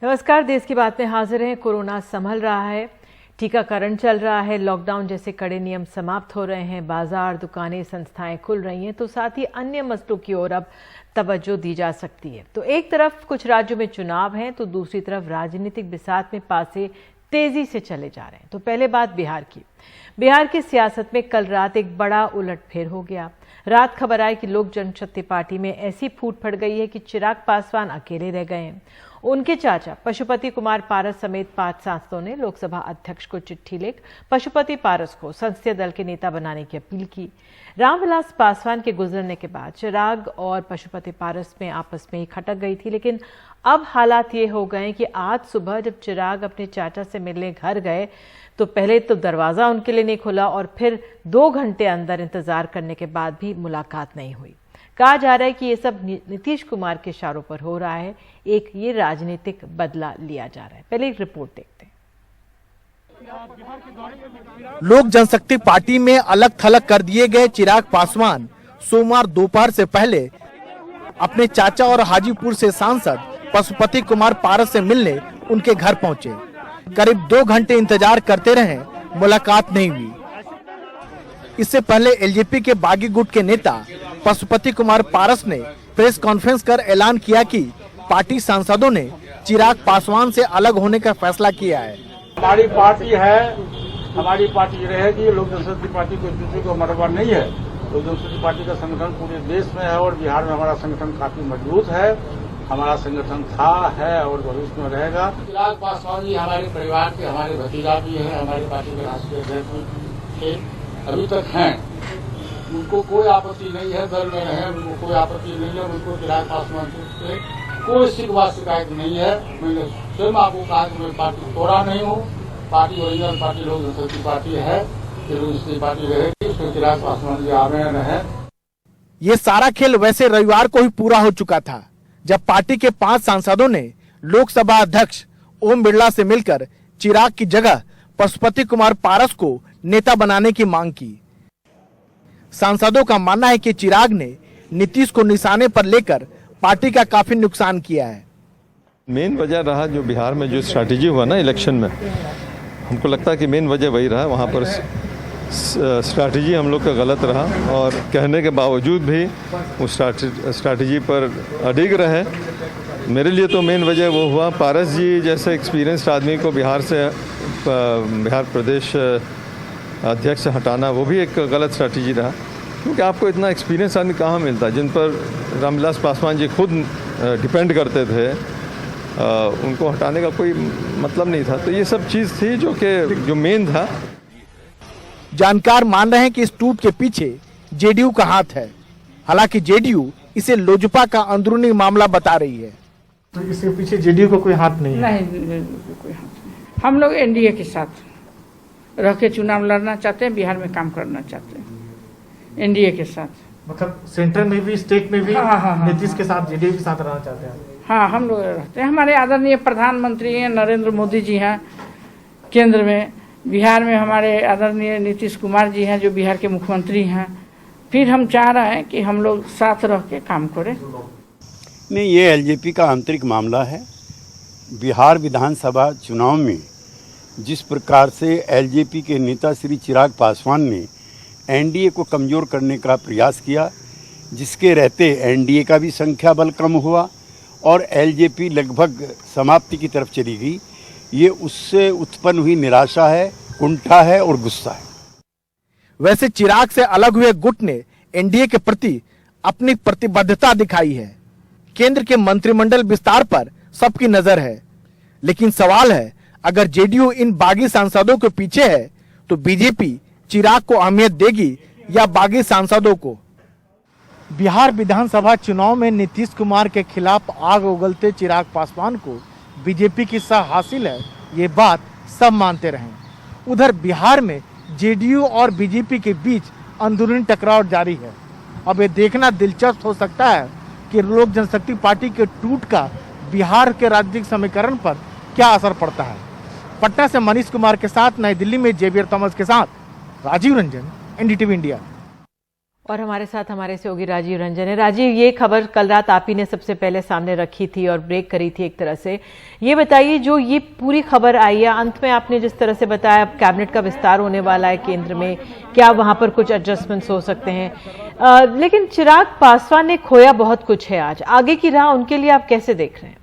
नमस्कार, देश की बात में हाजिर हैं। कोरोना संभल रहा है, टीकाकरण चल रहा है, लॉकडाउन जैसे कड़े नियम समाप्त हो रहे हैं, बाजार, दुकानें, संस्थाएं खुल रही हैं, तो साथ ही अन्य मसलों की ओर अब तवज्जो दी जा सकती है। तो एक तरफ कुछ राज्यों में चुनाव हैं, तो दूसरी तरफ राजनीतिक बिसात में पासे तेजी से चले जा रहे हैं। तो पहले बात बिहार की। बिहार की सियासत में कल रात एक बड़ा उलटफेर हो गया। रात खबर आई कि लोक जनशक्ति पार्टी में ऐसी फूट पड़ गई है कि चिराग पासवान अकेले रह गए हैं। उनके चाचा पशुपति कुमार पारस समेत 5 सांसदों ने लोकसभा अध्यक्ष को चिट्ठी लिख पशुपति पारस को संसदीय दल के नेता बनाने की अपील की। रामविलास पासवान के गुजरने के बाद चिराग और पशुपति पारस में आपस में ही खटक गई थी, लेकिन अब हालात ये हो गए कि आज सुबह जब चिराग अपने चाचा से मिलने घर गए तो पहले तो दरवाजा उनके लिए नहीं खुला और फिर 2 घंटे अंदर इंतजार करने के बाद भी मुलाकात नहीं हुई। कहा जा रहा है कि ये सब नीतीश कुमार के इशारों पर हो रहा है। एक ये राजनीतिक बदला लिया जा रहा है। पहले एक रिपोर्ट देखते हैं। लोक जनशक्ति पार्टी में अलग थलग कर दिए गए चिराग पासवान सोमवार दोपहर से पहले अपने चाचा और हाजीपुर से सांसद पशुपति कुमार पारस से मिलने उनके घर पहुंचे। करीब 2 घंटे इंतजार करते रहे, मुलाकात नहीं हुई। इससे पहले एलजेपी के बागी गुट के नेता पशुपति कुमार पारस ने प्रेस कॉन्फ्रेंस कर ऐलान किया कि पार्टी सांसदों ने चिराग पासवान से अलग होने का फैसला किया है। हमारी पार्टी है, हमारी पार्टी रहेगी। लोक जनशक्ति पार्टी को किसी को मरवा नहीं है। लोक जनशक्ति पार्टी का संगठन पूरे देश में है और बिहार में हमारा संगठन काफी मजबूत है। हमारा संगठन था, है और भविष्य में रहेगा। चिराग पासवान जी हमारे परिवार के, हमारे भतीजा भी है, हमारे पार्टी के राष्ट्रीय अध्यक्ष भी अभी तक हैं। उनको कोई आपत्ति नहीं है, दल में रहे, उनको कोई आपत्ति नहीं है। उनको चिराग पासवान से कोई शिकवा शिकायत नहीं है। मैंने स्वयं आपको कहा कि मैं पार्टी तोड़ा नहीं हूँ। पार्टी ओरिजिनल पार्टी लोक जनशक्ति पार्टी है, फिर पार्टी रहेगी, उसमें चिराग पासवान जी आ रहे हैं। ये सारा खेल वैसे रविवार को ही पूरा हो चुका था, जब पार्टी के 5 सांसदों ने लोकसभा अध्यक्ष ओम बिरला से मिलकर चिराग की जगह पशुपति कुमार पारस को नेता बनाने की मांग की। सांसदों का मानना है कि चिराग ने नीतीश को निशाने पर लेकर पार्टी का काफी नुकसान किया है। मेन वजह रहा जो बिहार में जो स्ट्रैटेजी हुआ ना इलेक्शन में, हमको लगता है कि मेन वजह वही रहा। वहाँ पर स्ट्रैटेजी हम लोग का गलत रहा और कहने के बावजूद भी उस स्ट्रैटेजी पर अडिग रहे। मेरे लिए तो मेन वजह वो हुआ, पारस जी जैसे एक्सपीरियंस्ड आदमी को बिहार प्रदेश अध्यक्ष से हटाना, वो भी एक गलत स्ट्रैटेजी रहा, क्योंकि आपको इतना एक्सपीरियंस आदमी कहाँ मिलता, जिन पर रामविलास पासवान जी खुद डिपेंड करते थे। उनको हटाने का कोई मतलब नहीं था। तो ये सब चीज़ थी जो मेन था। जानकार मान रहे हैं कि इस टूट के पीछे जेडीयू का हाथ है। हालांकि जेडीयू इसे लोजपा का अंदरूनी मामला बता रही है। तो इसके पीछे जेडीयू का कोई हाथ नहीं है? नहीं, कोई हाथ नहीं। हम लोग एनडीए के साथ रह के चुनाव लड़ना चाहते हैं, बिहार में काम करना चाहते हैं एनडीए के साथ। मतलब सेंटर में भी, स्टेट में भी नीतीश के साथ, जेडीयू के साथ रहना चाहते हैं? हाँ, हम लोग रहते हैं। हमारे आदरणीय प्रधानमंत्री हैं नरेंद्र मोदी जी हैं केंद्र में, बिहार में हमारे आदरणीय नीतीश कुमार जी हैं जो बिहार के मुख्यमंत्री हैं। फिर हम चाह रहे हैं कि हम लोग साथ रह के काम करें। नहीं, ये एलजेपी का आंतरिक मामला है। बिहार विधानसभा चुनाव में जिस प्रकार से एलजेपी के नेता श्री चिराग पासवान ने एनडीए को कमज़ोर करने का प्रयास किया, जिसके रहते एनडीए का भी संख्या बल कम हुआ और एलजेपी लगभग समाप्ति की तरफ चली गई। ये उससे उत्पन्न हुई निराशा है, कुंठा है और गुस्सा है। वैसे चिराग से अलग हुए गुट ने एनडीए के प्रति अपनी प्रतिबद्धता दिखाई है। केंद्र के मंत्रिमंडल विस्तार पर सबकी नजर है, लेकिन सवाल है, अगर जेडीयू इन बागी सांसदों के पीछे है तो बीजेपी चिराग को अहमियत देगी या बागी सांसदों को? बिहार विधानसभा चुनाव में नीतीश कुमार के खिलाफ आग उगलते चिराग पासवान को बीजेपी की सह हासिल है, ये बात सब मानते रहे। उधर बिहार में जेडीयू और बीजेपी के बीच अंदरूनी टकराव जारी है। अब ये देखना दिलचस्प हो सकता है कि लोक जनशक्ति पार्टी के टूट का बिहार के राजनीतिक समीकरण पर क्या असर पड़ता है। पटना से मनीष कुमार के साथ नई दिल्ली में जेवियर थॉमस के साथ राजीव रंजन, एनडीटीवी इंडिया। और हमारे साथ हमारे सहयोगी राजीव रंजन है। राजीव, ये खबर कल रात आप ही ने सबसे पहले सामने रखी थी और ब्रेक करी थी एक तरह से। ये बताइए, जो ये पूरी खबर आई है, अंत में आपने जिस तरह से बताया अब कैबिनेट का विस्तार होने वाला है केंद्र में, क्या वहां पर कुछ एडजस्टमेंट्स हो सकते हैं, लेकिन चिराग पासवान ने खोया बहुत कुछ है आज। आगे की राह उनके लिए आप कैसे देख रहे हैं?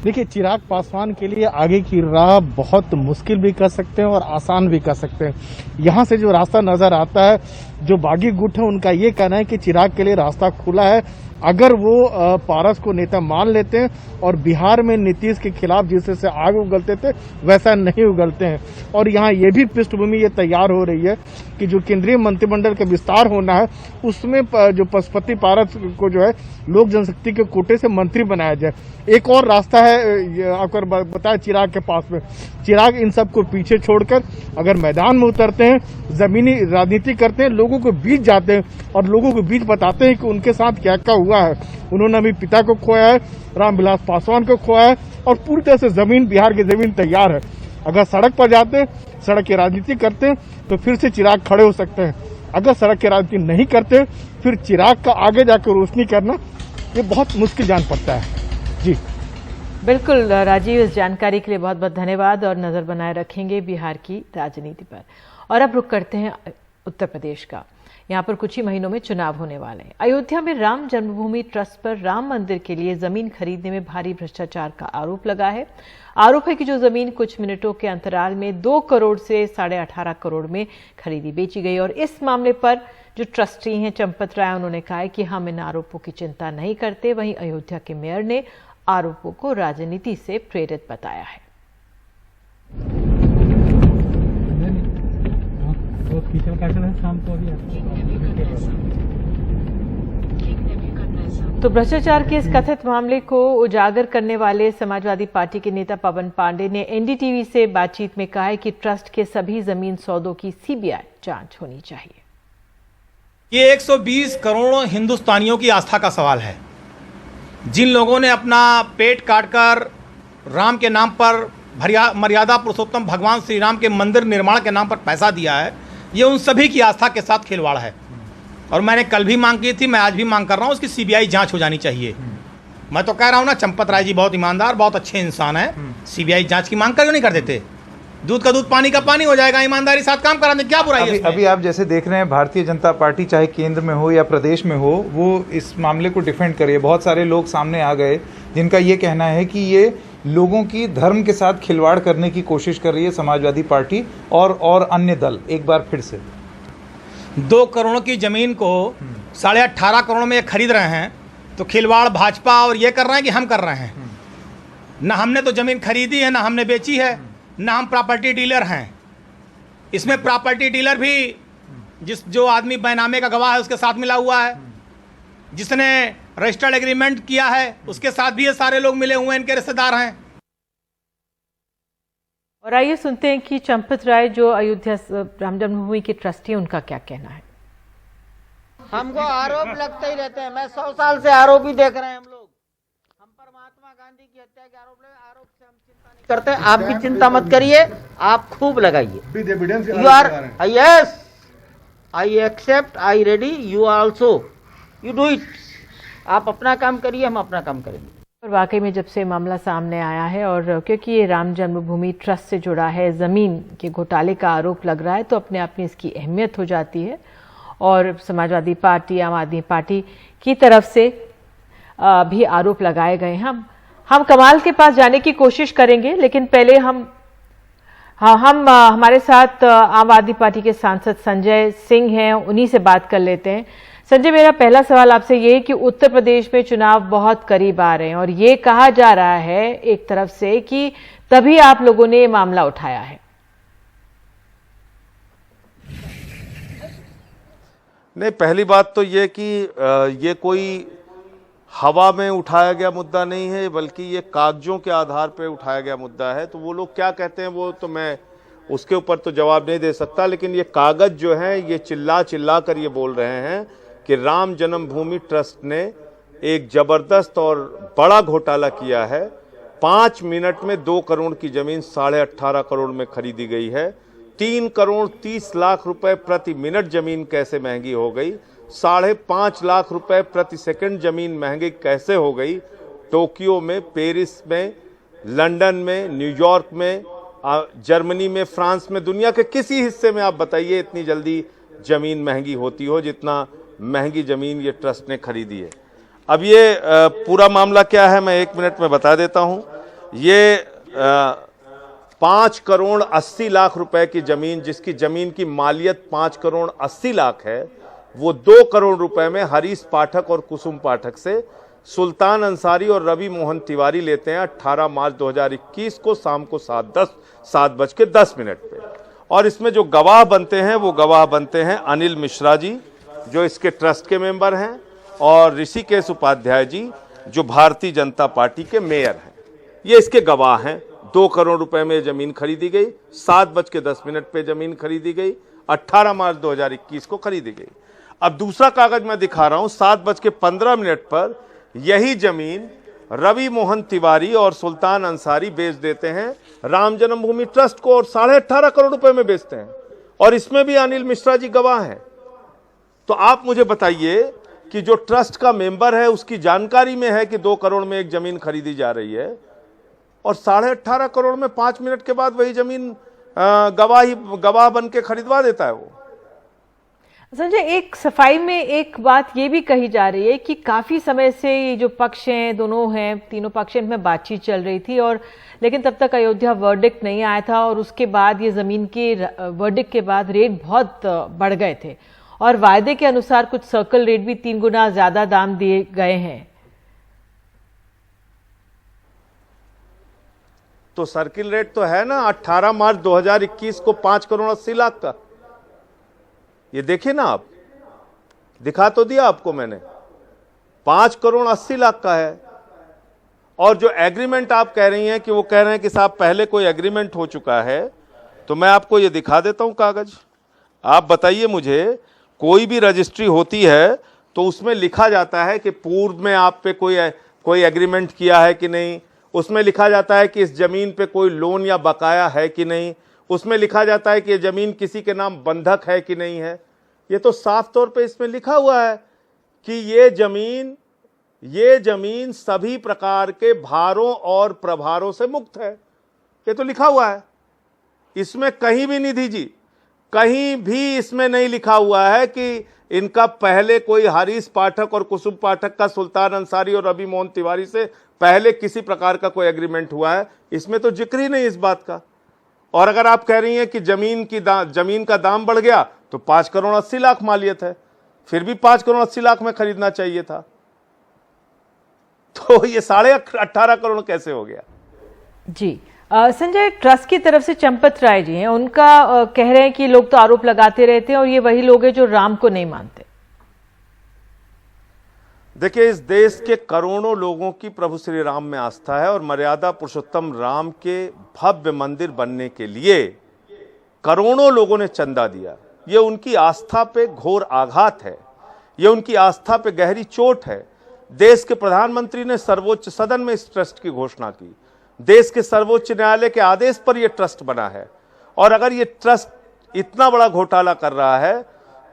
देखिए, चिराग पासवान के लिए आगे की राह बहुत मुश्किल भी कर सकते हैं और आसान भी कर सकते हैं। यहाँ से जो रास्ता नजर आता है, जो बागी गुट है उनका ये कहना है कि चिराग के लिए रास्ता खुला है अगर वो पारस को नेता मान लेते हैं और बिहार में नीतीश के खिलाफ जिस तरह से आग उगलते थे वैसा नहीं उगलते हैं। और यहाँ ये भी पृष्ठभूमि ये तैयार हो रही है कि जो केंद्रीय मंत्रिमंडल का विस्तार होना है उसमें जो पशुपति पारस को जो है लोक जनशक्ति के कोटे से मंत्री बनाया जाए। एक और रास्ता है आपको बताया चिराग के पास में। चिराग इन सबको पीछे छोड़कर अगर मैदान में उतरते हैं, जमीनी राजनीति करते हैं, लोगों के बीच जाते हैं और लोगों के बीच बताते हैं कि उनके साथ क्या क्या हुआ है। उन्होंने अभी पिता को खोया है, रामविलास पासवान को खोया है और पूरी तरह से जमीन, बिहार की जमीन तैयार है। अगर सड़क पर जाते हैं, सड़क की राजनीति करते हैं तो फिर से चिराग खड़े हो सकते हैं। अगर सड़क की राजनीति नहीं करते फिर चिराग का आगे जाकर रोशनी करना ये बहुत मुश्किल जान पड़ता है। जी बिल्कुल राजीव, इस जानकारी के लिए बहुत बहुत धन्यवाद और नजर बनाए रखेंगे बिहार की राजनीति पर। और अब रुख करते हैं उत्तर प्रदेश का। यहाँ पर कुछ ही महीनों में चुनाव होने वाले हैं। अयोध्या में राम जन्मभूमि ट्रस्ट पर राम मंदिर के लिए जमीन खरीदने में भारी भ्रष्टाचार का आरोप लगा है। आरोप है कि जो जमीन कुछ मिनटों के अंतराल में 2 करोड़ से 18.5 करोड़ में खरीदी बेची गई। और इस मामले पर जो ट्रस्टी हैं चंपत राय, उन्होंने कहा है कि हम इन आरोपों की चिंता नहीं करते। वहीं अयोध्या के मेयर ने आरोपों को राजनीति से प्रेरित बताया है। तो भ्रष्टाचार के इस कथित मामले को उजागर करने वाले समाजवादी पार्टी के नेता पवन पांडे ने एनडीटीवी से बातचीत में कहा है कि ट्रस्ट के सभी जमीन सौदों की सीबीआई जांच होनी चाहिए। ये 120 करोड़ हिंदुस्तानियों की आस्था का सवाल है। जिन लोगों ने अपना पेट काटकर राम के नाम पर मर्यादा पुरुषोत्तम भगवान श्री राम के मंदिर निर्माण के नाम पर पैसा दिया है, ये उन सभी की आस्था के साथ खिलवाड़ है। और मैंने कल भी मांग की थी, मैं आज भी मांग कर रहा हूँ, उसकी सीबीआई जांच हो जानी चाहिए। मैं तो कह रहा हूँ ना, चंपत राय जी बहुत ईमानदार, बहुत अच्छे इंसान है। सीबीआई जांच की मांग क्यों नहीं कर देते? दूध का दूध, पानी का पानी हो जाएगा। ईमानदारी साथ काम कराने क्या बुराई है? अभी आप जैसे देख रहे हैं, भारतीय जनता पार्टी चाहे केंद्र में हो या प्रदेश में हो, वो इस मामले को डिफेंड करे। बहुत सारे लोग सामने आ गए जिनका ये कहना है कि ये लोगों की धर्म के साथ खिलवाड़ करने की कोशिश कर रही है समाजवादी पार्टी और अन्य दल। एक बार फिर से 2 करोड़ की जमीन को 18.5 करोड़ में ये खरीद रहे हैं, तो खिलवाड़ भाजपा और ये कर रहे हैं कि हम कर रहे हैं? ना हमने तो जमीन खरीदी है, ना हमने बेची है, ना हम प्रॉपर्टी डीलर हैं। इसमें प्रॉपर्टी डीलर भी जो आदमी बैनामे का गवाह है उसके साथ मिला हुआ है, जिसने रजिस्टर्ड एग्रीमेंट किया है उसके साथ भी ये सारे लोग मिले हुए हैं, इनके रिश्तेदार हैं। और आइए सुनते हैं कि चंपत राय जो अयोध्या राम जन्मभूमि के ट्रस्टी हैं, उनका क्या कहना है। हमको आरोप लगते ही रहते हैं। मैं 100 साल से आरोप ही देख रहे हैं। हम लोग हम पर महात्मा गांधी की हत्या के आरोप से हम चिंता नहीं करते। आप भी चिंता मत करिए, आप खूब लगाइए। You are yes, I accept, I ready, you also, you do it. आप अपना काम करिए, हम अपना काम करेंगे। और वाकई में जब से मामला सामने आया है और क्योंकि ये राम जन्मभूमि ट्रस्ट से जुड़ा है, ज़मीन के घोटाले का आरोप लग रहा है, तो अपने आप में इसकी अहमियत हो जाती है। और समाजवादी पार्टी, आम आदमी पार्टी की तरफ से भी आरोप लगाए गए। हम कमाल के पास जाने की कोशिश करेंगे, लेकिन पहले हमारे साथ आम आदमी पार्टी के सांसद संजय सिंह हैं, उन्हीं से बात कर लेते हैं। संजय, मेरा पहला सवाल आपसे ये है कि उत्तर प्रदेश में चुनाव बहुत करीब आ रहे हैं और ये कहा जा रहा है एक तरफ से कि तभी आप लोगों ने ये मामला उठाया है। नहीं, पहली बात तो ये कि ये कोई हवा में उठाया गया मुद्दा नहीं है, बल्कि ये कागजों के आधार पर उठाया गया मुद्दा है। तो वो लोग क्या कहते हैं वो तो मैं उसके ऊपर तो जवाब नहीं दे सकता, लेकिन ये कागज जो है ये चिल्ला कर ये बोल रहे हैं कि राम जन्मभूमि ट्रस्ट ने एक जबरदस्त और बड़ा घोटाला किया है। 5 मिनट में 2 करोड़ की जमीन 18.5 करोड़ में खरीदी गई है। 3 करोड़ 30 लाख रुपए प्रति मिनट जमीन कैसे महंगी हो गई, 5.5 लाख रुपए प्रति सेकंड जमीन महंगी कैसे हो गई। टोक्यो में, पेरिस में, लंदन में, न्यूयॉर्क में, जर्मनी में, फ्रांस में, दुनिया के किसी हिस्से में आप बताइए इतनी जल्दी जमीन महंगी होती हो जितना महंगी जमीन ये ट्रस्ट ने खरीदी है। अब ये पूरा मामला क्या है मैं 1 मिनट में बता देता हूं। ये 5 करोड़ 80 लाख रुपए की जमीन, जिसकी जमीन की मालियत 5 करोड़ 80 लाख है, वो 2 करोड़ रुपए में हरीश पाठक और कुसुम पाठक से सुल्तान अंसारी और रवि मोहन तिवारी लेते हैं 18 मार्च 2021 को शाम को 7:10 पे। और इसमें जो गवाह बनते हैं वो गवाह बनते हैं अनिल मिश्रा जी जो इसके ट्रस्ट के मेंबर हैं, और ऋषिकेश उपाध्याय जी जो भारतीय जनता पार्टी के मेयर हैं। ये इसके गवाह हैं। 2 करोड़ रुपए में जमीन खरीदी गई, 7:10 पे जमीन खरीदी गई, 18 मार्च 2021 को खरीदी गई। अब दूसरा कागज मैं दिखा रहा हूं, 7:15 पर यही जमीन रवि मोहन तिवारी और सुल्तान अंसारी बेच देते हैं राम जन्मभूमि ट्रस्ट को, और 18.5 करोड़ रुपए में बेचते हैं, और इसमें भी अनिल मिश्रा जी गवाह हैं। तो आप मुझे बताइए कि जो ट्रस्ट का मेंबर है उसकी जानकारी में है कि 2 करोड़ में एक जमीन खरीदी जा रही है, और 18.5 करोड़ में 5 मिनट के बाद वही जमीन गवाह बन के खरीदवा देता है वो। संजय, एक सफाई में एक बात ये भी कही जा रही है कि काफी समय से ये जो पक्ष हैं, दोनों हैं, तीनों पक्ष में बातचीत चल रही थी, और लेकिन तब तक अयोध्या वर्डिक्ट नहीं आया था, और उसके बाद ये जमीन के वर्डिक्ट के बाद रेट बहुत बढ़ गए थे, और वायदे के अनुसार कुछ सर्कल रेट भी 3 गुना ज्यादा दाम दिए गए हैं। तो सर्किल रेट तो है ना 18 मार्च 2021 को 5 करोड़ 80 लाख का। ये देखिए ना, आप दिखा तो दिया आपको मैंने, 5 करोड़ 80 लाख का है। और जो एग्रीमेंट आप कह रही हैं कि वो कह रहे हैं कि साहब पहले कोई एग्रीमेंट हो चुका है, तो मैं आपको ये दिखा देता हूं कागज। आप बताइए मुझे, कोई भी रजिस्ट्री होती है तो उसमें लिखा जाता है कि पूर्व में आप पे कोई एग्रीमेंट किया है कि नहीं, उसमें लिखा जाता है कि इस जमीन पे कोई लोन या बकाया है कि नहीं, उसमें लिखा जाता है कि ये जमीन किसी के नाम बंधक है कि नहीं है। ये तो साफ तौर पे इसमें लिखा हुआ है कि ये जमीन सभी प्रकार के भारों और प्रभारों से मुक्त है। ये तो लिखा हुआ है। इसमें कहीं भी निधि जी, कहीं भी इसमें नहीं लिखा हुआ है कि इनका पहले कोई हरीश पाठक और कुसुम पाठक का सुल्तान अंसारी और रवि मोहन तिवारी से पहले किसी प्रकार का कोई एग्रीमेंट हुआ है। इसमें तो जिक्र ही नहीं इस बात का। और अगर आप कह रही हैं कि जमीन का दाम बढ़ गया तो 5 करोड़ 80 लाख मालियत है, फिर भी 5 करोड़ 80 लाख में खरीदना चाहिए था, तो ये 18.5 करोड़ कैसे हो गया? जी संजय, ट्रस्ट की तरफ से चंपत राय जी हैं, उनका कह रहे हैं कि लोग तो आरोप लगाते रहते हैं और ये वही लोग हैं जो राम को नहीं मानते। देखिए, इस देश के करोड़ों लोगों की प्रभु श्री राम में आस्था है, और मर्यादा पुरुषोत्तम राम के भव्य मंदिर बनने के लिए करोड़ों लोगों ने चंदा दिया। ये उनकी आस्था पे घोर आघात है, ये उनकी आस्था पे गहरी चोट है। देश के प्रधानमंत्री ने सर्वोच्च सदन में इस ट्रस्ट की घोषणा की, देश के सर्वोच्च न्यायालय के आदेश पर यह ट्रस्ट बना है, और अगर ये ट्रस्ट इतना बड़ा घोटाला कर रहा है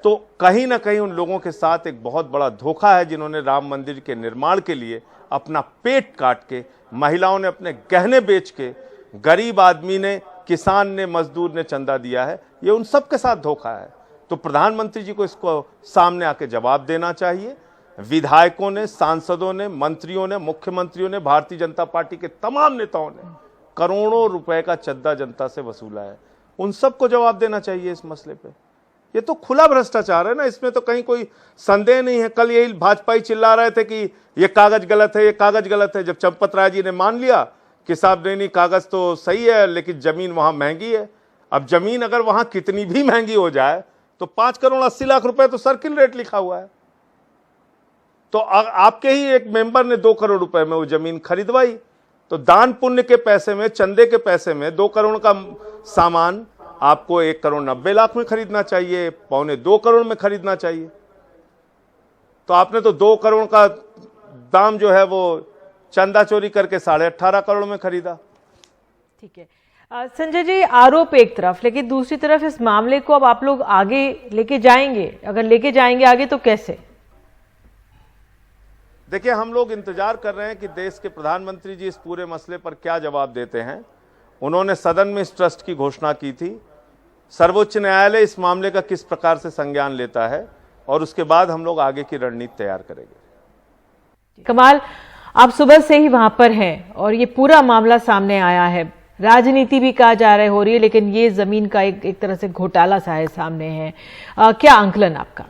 तो कहीं ना कहीं उन लोगों के साथ एक बहुत बड़ा धोखा है जिन्होंने राम मंदिर के निर्माण के लिए अपना पेट काट के, महिलाओं ने अपने गहने बेच के, गरीब आदमी ने, किसान ने, मजदूर ने चंदा दिया है। ये उन सब के साथ धोखा है। तो प्रधानमंत्री जी को इसको सामने आके जवाब देना चाहिए। विधायकों ने, सांसदों ने, मंत्रियों ने, मुख्यमंत्रियों ने, भारतीय जनता पार्टी के तमाम नेताओं ने करोड़ों रुपए का चंदा जनता से वसूला है। उन सबको जवाब देना चाहिए इस मसले पे। ये तो खुला भ्रष्टाचार है ना, इसमें तो कहीं कोई संदेह नहीं है। कल यही भाजपा ही चिल्ला रहे थे कि ये कागज गलत है, ये कागज गलत है। जब चंपत राय जी ने मान लिया कि साहब नहीं कागज तो सही है लेकिन जमीन वहां महंगी है। अब जमीन अगर वहां कितनी भी महंगी हो जाए तो 5 करोड़ 80 लाख रुपए तो सर्किल रेट लिखा हुआ है। तो आपके ही एक मेंबर ने 2 करोड़ रुपए में वो जमीन खरीदवाई। तो दान पुण्य के पैसे में, चंदे के पैसे में 2 करोड़ का सामान आपको 1 करोड़ 90 लाख में खरीदना चाहिए, 1.25 करोड़ में खरीदना चाहिए। तो आपने तो 2 करोड़ का दाम जो है वो चंदा चोरी करके 18.5 करोड़ में खरीदा। ठीक है संजय जी, आरोप एक तरफ, लेकिन दूसरी तरफ इस मामले को अब आप लोग आगे लेके जाएंगे, अगर लेके जाएंगे आगे तो कैसे? देखिए, हम लोग इंतजार कर रहे हैं कि देश के प्रधानमंत्री जी इस पूरे मसले पर क्या जवाब देते हैं। उन्होंने सदन में इस ट्रस्ट की घोषणा की थी। सर्वोच्च न्यायालय इस मामले का किस प्रकार से संज्ञान लेता है और उसके बाद हम लोग आगे की रणनीति तैयार करेंगे। कमाल, आप सुबह से ही वहां पर हैं और ये पूरा मामला सामने आया है। राजनीति भी कहा जा रहा है हो रही है, लेकिन ये जमीन का एक तरह से घोटाला सा है सामने है। क्या आंकलन आपका?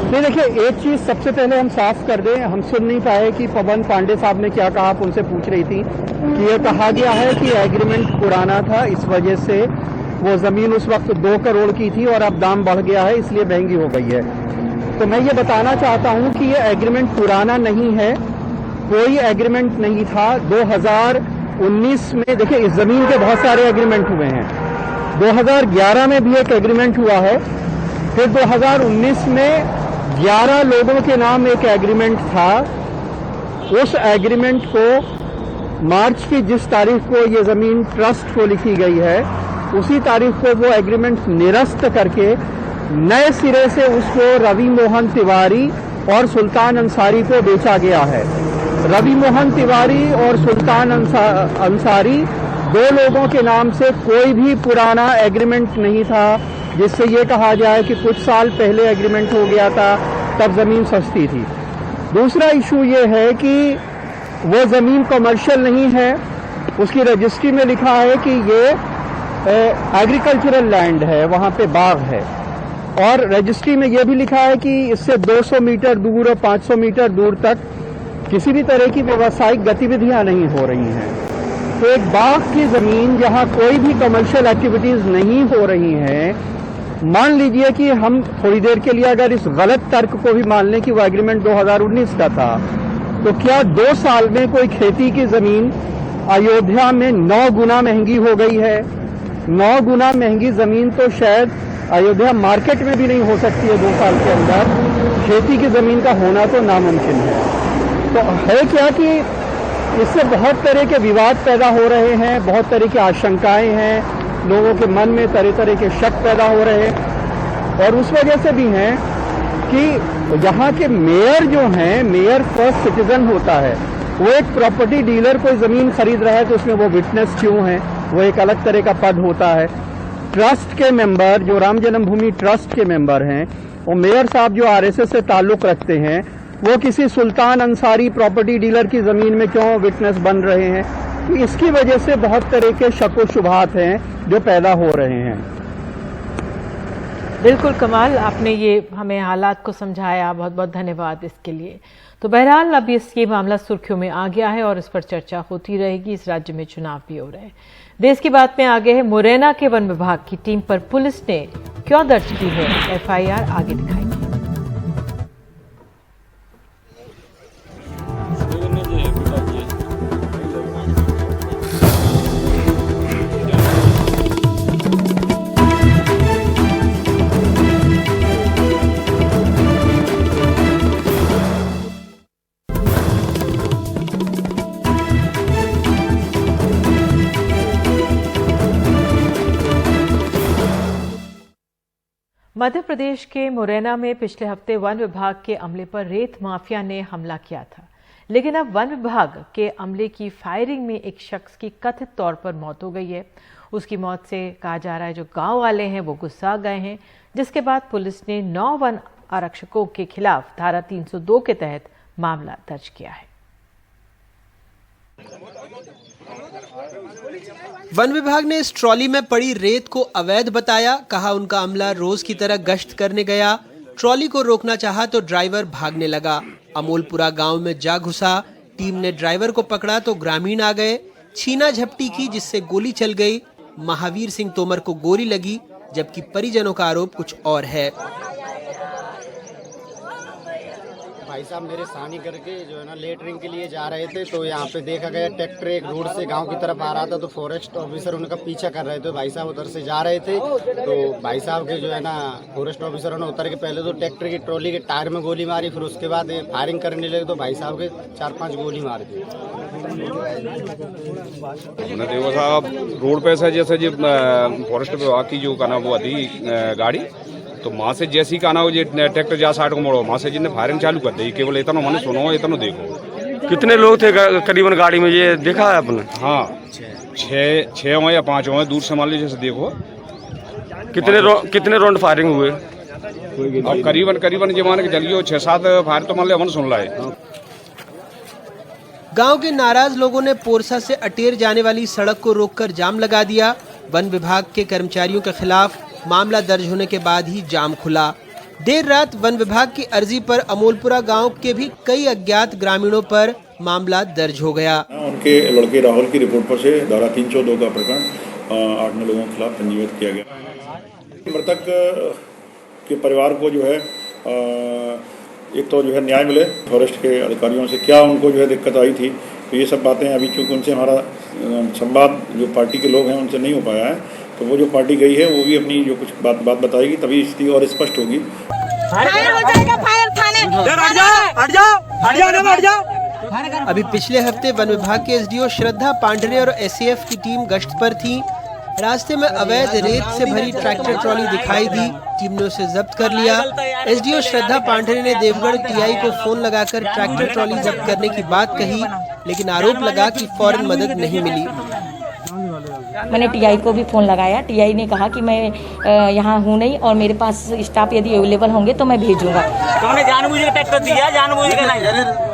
नहीं, देखिए, एक चीज सबसे पहले हम साफ कर दें, हम सुन नहीं पाए कि पवन पांडे साहब ने क्या कहा। आप उनसे पूछ रही थी कि ये कहा गया है कि एग्रीमेंट पुराना था, इस वजह से वो जमीन उस वक्त 2 करोड़ की थी और अब दाम बढ़ गया है, इसलिए महंगी हो गई है। तो मैं ये बताना चाहता हूं कि ये एग्रीमेंट पुराना नहीं है, कोई एग्रीमेंट नहीं था। 2019 में, देखिए, इस जमीन के बहुत सारे एग्रीमेंट हुए हैं। 2011 में भी एक एग्रीमेंट हुआ है, फिर 2019 में 11 लोगों के नाम एक एग्रीमेंट था। उस एग्रीमेंट को मार्च की जिस तारीख को ये जमीन ट्रस्ट को लिखी गई है, उसी तारीख को वो एग्रीमेंट निरस्त करके नए सिरे से उसको रवि मोहन तिवारी और सुल्तान अंसारी को बेचा गया है। रवि मोहन तिवारी और सुल्तान अंसारी 2 लोगों के नाम से कोई भी पुराना एग्रीमेंट नहीं था जिससे ये कहा जाए कि कुछ साल पहले एग्रीमेंट हो गया था, तब जमीन सस्ती थी। दूसरा इशू ये है कि वो जमीन कमर्शियल नहीं है, उसकी रजिस्ट्री में लिखा है कि ये एग्रीकल्चरल लैंड है, वहां पे बाग है, और रजिस्ट्री में ये भी लिखा है कि इससे 200 मीटर दूर और 500 मीटर दूर तक किसी भी तरह की व्यावसायिक गतिविधियां नहीं हो रही हैं। तो एक बाग की जमीन जहां कोई भी कमर्शियल एक्टिविटीज नहीं हो रही हैं, मान लीजिए कि हम थोड़ी देर के लिए अगर इस गलत तर्क को भी मान लें कि वो एग्रीमेंट 2019 का था, तो क्या 2 साल में कोई खेती की जमीन अयोध्या में 9 गुना महंगी हो गई है? 9 गुना महंगी जमीन तो शायद अयोध्या मार्केट में भी नहीं हो सकती है 2 साल के अंदर। खेती की जमीन का होना तो नामुमकिन है। तो है क्या कि इससे बहुत तरह के विवाद पैदा हो रहे हैं, बहुत तरह की आशंकाएं हैं, लोगों के मन में तरह तरह के शक पैदा हो रहे हैं। और उस वजह से भी हैं कि यहाँ के मेयर जो हैं, मेयर फर्स्ट सिटीजन होता है, वो एक प्रॉपर्टी डीलर कोई जमीन खरीद रहा है तो उसमें वो विटनेस क्यों है, वो एक अलग तरह का पद होता है। ट्रस्ट के मेंबर, जो राम जन्मभूमि ट्रस्ट के मेंबर हैं, वो मेयर साहब जो आरएसएस से ताल्लुक रखते हैं, वो किसी सुल्तान अंसारी प्रॉपर्टी डीलर की जमीन में क्यों विटनेस बन रहे हैं? तो इसकी वजह से बहुत तरह के शक व शुबहात हैं जो पैदा हो रहे हैं। बिल्कुल कमाल, आपने ये हमें हालात को समझाया, बहुत बहुत धन्यवाद इसके लिए। तो बहरहाल अब ये मामला सुर्खियों में आ गया है और इस पर चर्चा होती रहेगी। इस राज्य में चुनाव भी हो रहे हैं। देश की बात में आगे है, मुरैना के वन विभाग की टीम पर पुलिस ने क्यों दर्ज की है एफआईआर, आगे दिखाएंगे। मध्य प्रदेश के मुरैना में पिछले हफ्ते वन विभाग के अमले पर रेत माफिया ने हमला किया था, लेकिन अब वन विभाग के अमले की फायरिंग में एक शख्स की कथित तौर पर मौत हो गई है। उसकी मौत से कहा जा रहा है जो गांव वाले हैं वो गुस्सा गए हैं, जिसके बाद पुलिस ने 9 वन आरक्षकों के खिलाफ धारा 302 के तहत मामला दर्ज किया है। वन विभाग ने इस ट्रॉली में पड़ी रेत को अवैध बताया। कहा उनका अमला रोज की तरह गश्त करने गया, ट्रॉली को रोकना चाहा तो ड्राइवर भागने लगा। अमोलपुरा गांव में जा घुसा, टीम ने ड्राइवर को पकड़ा तो ग्रामीण आ गए, छीना झपटी की जिससे गोली चल गई। महावीर सिंह तोमर को गोली लगी, जबकि परिजनों का आरोप कुछ और है। भाई साहब मेरे सानी करके जो है ना लेटरिंग के लिए जा रहे थे, तो यहाँ पे देखा गया ट्रैक्टर एक रोड से गांव की तरफ आ रहा था, तो फॉरेस्ट ऑफिसर उनका पीछा कर रहे थे। भाई साहब उधर से जा रहे थे, तो भाई साहब के जो है ना फॉरेस्ट ऑफिसरों ने उतर के पहले तो ट्रैक्टर की ट्रॉली के टायर में गोली मारी, फिर उसके बाद फायरिंग करने लगे तो भाई साहब के 4-5 गोली मार दी। देखो साहब रोड पे से जैसे जो फॉरेस्ट विभाग की जो कहना वो आती गाड़ी, तो वहाँ से जैसी कहना वो ट्रैक्टर जा साइड को मोड़ो, वहाँ से जिन्हें फायरिंग चालू कर दी। केवल इतना मैंने सुनो, इतना देखो। कितने लोग थे करीबन गाड़ी में, ये देखा है आपने? हाँ 6 हो या 5 हो, दूर से मान लीजिए जैसे देखो। कितने राउंड फायरिंग हुए? अब करीबन जमाने के चलिए 6-7 फायर तो मान लिया हमने सुन लाए। गांव के नाराज लोगों ने पोरसा से अटेर जाने वाली सड़क को रोककर जाम लगा दिया। वन विभाग के कर्मचारियों के खिलाफ मामला दर्ज होने के बाद ही जाम खुला। देर रात वन विभाग की अर्जी पर अमोलपुरा गांव के भी कई अज्ञात ग्रामीणों पर मामला दर्ज हो गया। उनके लड़के राहुल की रिपोर्ट पर से धारा 302 का प्रकरण 8 लोगों के खिलाफ पंजीबद्ध किया गया। मृतक के परिवार को जो है एक तो जो है न्याय मिले, फॉरेस्ट के अधिकारियों से क्या उनको जो है दिक्कत आई थी, तो ये सब बातें अभी चूँकि उनसे हमारा संवाद जो पार्टी के लोग हैं उनसे नहीं हो पाया है, तो वो जो पार्टी गई है वो भी अपनी जो कुछ बात बताएगी, तभी स्थिति और स्पष्ट होगी। अभी पिछले हफ्ते वन विभाग के एसडीओ श्रद्धा पांढरे और एसएएफ की टीम गश्त पर थी। रास्ते में अवैध रेत से भरी ट्रैक्टर ट्रॉली दिखाई दी, टीम ने उसे जब्त कर लिया। एसडीओ श्रद्धा पांढरे ने देवगढ़ टीआई को फोन लगाकर ट्रैक्टर ट्रॉली जब्त करने की बात कही, लेकिन आरोप लगा कि फौरन मदद नहीं मिली। मैंने टीआई को भी फोन लगाया, टीआई ने कहा कि मैं यहाँ हूँ नहीं और मेरे पास स्टाफ यदि अवेलेबल होंगे तो मैं भेजूंगा। तुमने जानबूझ के ट्रैक्टर दिया, जानबूझ के नहीं।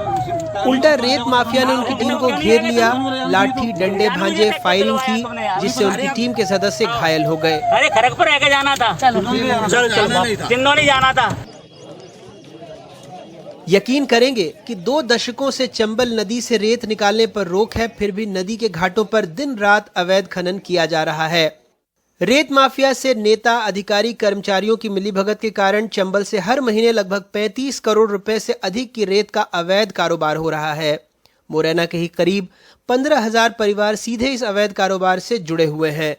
उल्टा रेत माफिया ने उनकी टीम को घेर लिया, लाठी डंडे भांजे फायरिंग की, जिससे उनकी टीम के सदस्य घायल हो गए। अरे खड़गपुर रह के जाना था, चिन्नौनी जाना था। यकीन करेंगे कि 2 दशकों से चंबल नदी से रेत निकालने पर रोक है, फिर भी नदी के घाटों पर दिन रात अवैध खनन किया जा रहा है। रेत माफिया से नेता, अधिकारी, कर्मचारियों की मिलीभगत के कारण चंबल से हर महीने लगभग 35 करोड़ रुपए से अधिक की रेत का अवैध कारोबार हो रहा है। मुरैना के ही करीब 15,000 परिवार सीधे इस अवैध कारोबार से जुड़े हुए हैं।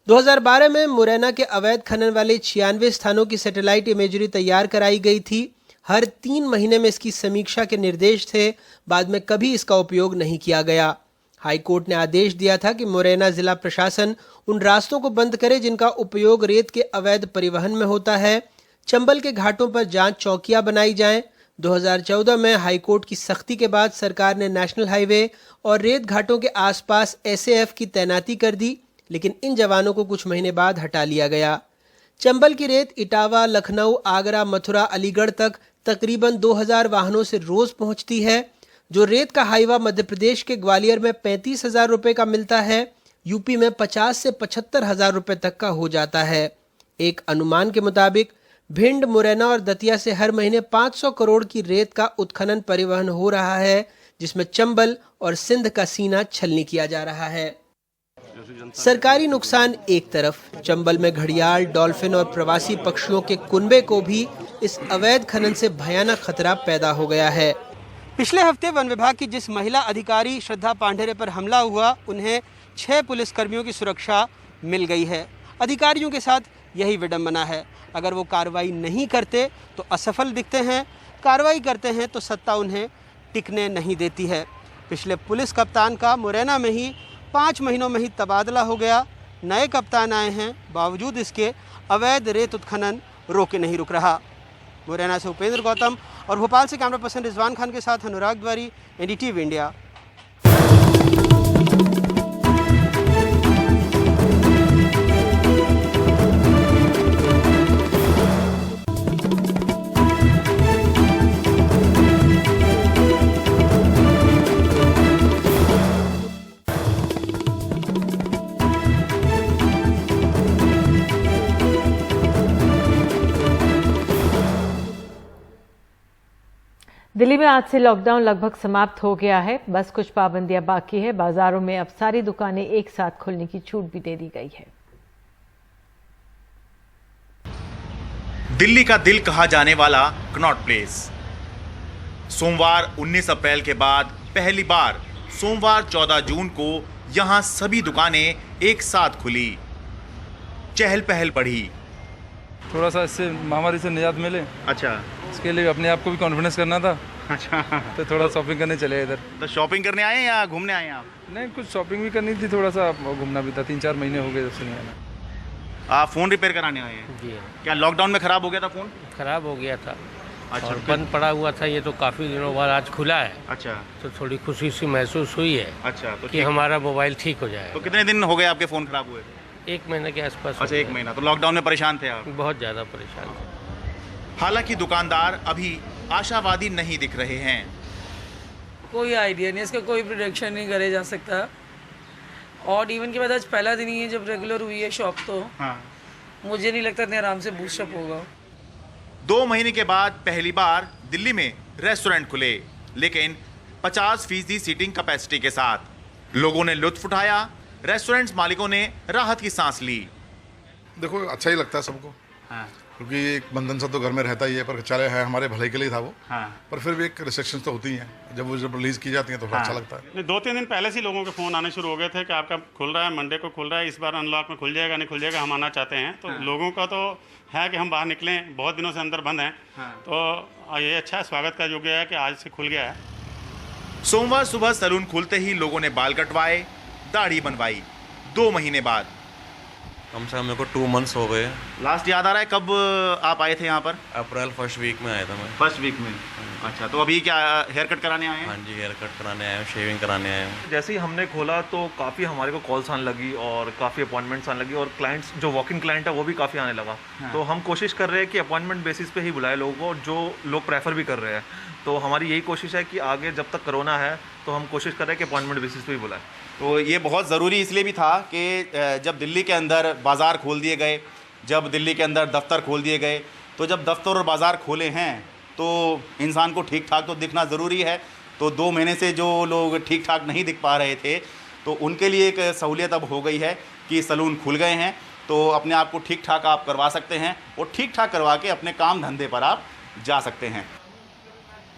2012 में मुरैना के अवैध खनन वाले 96 स्थानों की सैटेलाइट इमेजरी तैयार कराई गई थी। हर 3 महीने में इसकी समीक्षा के निर्देश थे, बाद में कभी इसका उपयोग नहीं किया गया। हाईकोर्ट ने आदेश दिया था कि मुरैना जिला प्रशासन उन रास्तों को बंद करे जिनका उपयोग रेत के अवैध परिवहन में होता है। चंबल के घाटों पर जांच चौकियां बनाई जाएं। 2014 में हाईकोर्ट की सख्ती के बाद सरकार ने नेशनल हाईवे और रेत घाटों के आसपास एसएएफ की तैनाती कर दी, लेकिन इन जवानों को कुछ महीने बाद हटा लिया गया। चंबल की रेत इटावा, लखनऊ, आगरा, मथुरा, अलीगढ़ तक तकरीबन 2000 वाहनों से रोज पहुंचती है। जो रेत का हाईवा मध्य प्रदेश के ग्वालियर में 35,000 रुपए का मिलता है, यूपी में 50 से 75,000 रुपए तक का हो जाता है। एक अनुमान के मुताबिक भिंड, मुरैना और दतिया से हर महीने 500 करोड़ की रेत का उत्खनन परिवहन हो रहा है, जिसमें चंबल और सिंध का सीना छलनी किया जा रहा है। सरकारी नुकसान एक तरफ, चंबल में घड़ियाल, डॉल्फिन और प्रवासी पक्षियों के कुनबे को भी इस अवैध खनन से भयानक खतरा पैदा हो गया है। पिछले हफ्ते वन विभाग की जिस महिला अधिकारी श्रद्धा पांढरे पर हमला हुआ, उन्हें 6 पुलिसकर्मियों की सुरक्षा मिल गई है। अधिकारियों के साथ यही विडंबना है। अगर वो कार्रवाई नहीं करते तो असफल दिखते हैं, कार्रवाई करते हैं तो सत्ता उन्हें टिकने नहीं देती है। पिछले पुलिस कप्तान का मुरैना में ही 5 महीनों में ही तबादला हो गया। नए कप्तान आए हैं, बावजूद इसके अवैध रेत उत्खनन रोके नहीं रुक रहा। मुरैना से उपेंद्र गौतम और भोपाल से कैमरा पर्सन रिजवान खान के साथ अनुराग द्वारी, एनडीटीवी इंडिया। दिल्ली में आज से लॉकडाउन लगभग समाप्त हो गया है। बस कुछ पाबंदियां बाकी है। बाजारों में अब सारी दुकानें एक साथ खुलने की छूट भी दे दी गई है। दिल्ली का दिल कहा जाने वाला कनॉट प्लेस, सोमवार 19 अप्रैल के बाद पहली बार सोमवार 14 जून को यहां सभी दुकानें एक साथ खुली। चहल पहल बढ़ी। थोड़ा सा इससे महामारी से निजात मिले। अच्छा, इसके लिए अपने आप को भी कॉन्फिडेंस करना था। अच्छा, तो थोड़ा शॉपिंग करने चले इधर। तो शॉपिंग करने आए हैं या घूमने आए हैं आप? नहीं, कुछ शॉपिंग भी करनी थी, थोड़ा सा घूमना भी था। 3-4 महीने हो गए जब से नहीं आना। आप फ़ोन रिपेयर कराने आए हैं? जी। क्या लॉकडाउन में ख़राब हो गया था फ़ोन? ख़राब हो गया था। अच्छा, और बंद पड़ा हुआ था, ये तो काफ़ी दिनों बाद आज खुला है। अच्छा, तो थोड़ी खुशी सी महसूस हुई है। अच्छा, तो कि हमारा मोबाइल ठीक हो जाए। तो कितने दिन हो गए आपके फ़ोन ख़राब हुए? 1 महीने के आसपास। अच्छा, 1 महीना। तो लॉकडाउन में परेशान थे आप? बहुत ज़्यादा परेशान थे। हालांकि दुकानदार अभी आशावादी नहीं दिख रहे हैं। कोई आइडिया नहीं, इसका कोई प्रोडिक्शन नहीं करे जा सकता। और इवन के बाद आज पहला दिन ही है जब रेगुलर हुई है शॉप, तो हाँ। मुझे नहीं लगता इतने आराम से बूस्टअप होगा। 2 महीने के बाद पहली बार दिल्ली में रेस्टोरेंट खुले, लेकिन 50% सीटिंग कैपेसिटी के साथ। लोगों ने लुत्फ उठाया, रेस्टोरेंट्स मालिकों ने राहत की सांस ली। देखो, अच्छा ही लगता है सबको, हाँ। क्योंकि एक बंधन सा तो घर में रहता ही है, पर चले है हमारे भले के लिए था वो, हाँ। पर फिर भी एक रिस्ट्रिक्शंस तो होती हैं, जब रिलीज की जाती हैं तो हाँ। अच्छा लगता है। 2-3 दिन पहले से लोगों के फ़ोन आने शुरू हो गए थे कि आपका खुल रहा है, मंडे को खुल रहा है, इस बार अनलॉक में खुल जाएगा नहीं खुल जाएगा, हम आना चाहते हैं। तो हाँ। लोगों का तो है कि हम बाहर निकलें, बहुत दिनों से अंदर बंद हैं, हाँ। तो ये अच्छा है, स्वागत का योग्य है कि आज से खुल गया है। सोमवार सुबह सैलून खुलते ही लोगों ने बाल कटवाए, दाढ़ी बनवाई। 2 महीने बाद। कम से कम मेरे को 2 मंथ्स हो गए। लास्ट याद आ रहा है कब आप आए थे यहाँ पर? अप्रैल फर्स्ट वीक में आया था मैं। फर्स्ट वीक में? अच्छा, तो अभी क्या हेयर कट कराने आए हैं? हाँ जी, हेयर कट कराने आए हैं, शेविंग कराने आए हैं। जैसे ही हमने खोला तो काफ़ी हमारे को कॉल्स आने लगी और काफ़ी अपॉइंटमेंट्स आने लगी और क्लाइंट्स, जो वॉकिंग क्लाइंट है वो भी काफ़ी आने लगा। हाँ। तो हम कोशिश कर रहे हैं कि अपॉइंटमेंट बेसिस पे ही बुलाए लोगों को, जो लोग प्रेफर भी कर रहे हैं। तो हमारी यही कोशिश है कि आगे जब तक कोरोना है तो हम कोशिश कर रहे हैं कि अपॉइंटमेंट बेसिस पे ही बुलाएं। तो ये बहुत ज़रूरी इसलिए भी था कि जब दिल्ली के अंदर बाज़ार खोल दिए गए, जब दिल्ली के अंदर दफ्तर खोल दिए गए, तो जब दफ्तर और बाज़ार खोले हैं तो इंसान को ठीक ठाक तो दिखना ज़रूरी है। तो 2 महीने से जो लोग ठीक ठाक नहीं दिख पा रहे थे, तो उनके लिए एक सहूलियत अब हो गई है कि सैलून खुल गए हैं, तो अपने आप को ठीक ठाक आप करवा सकते हैं और ठीक ठाक करवा के अपने काम धंधे पर आप जा सकते हैं।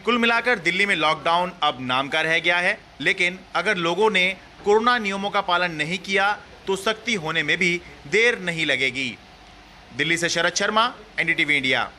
कुल मिलाकर दिल्ली में लॉकडाउन अब नाम का रह गया है, लेकिन अगर लोगों ने कोरोना नियमों का पालन नहीं किया तो सख्ती होने में भी देर नहीं लगेगी। दिल्ली से शरद शर्मा, एनडीटीवी इंडिया।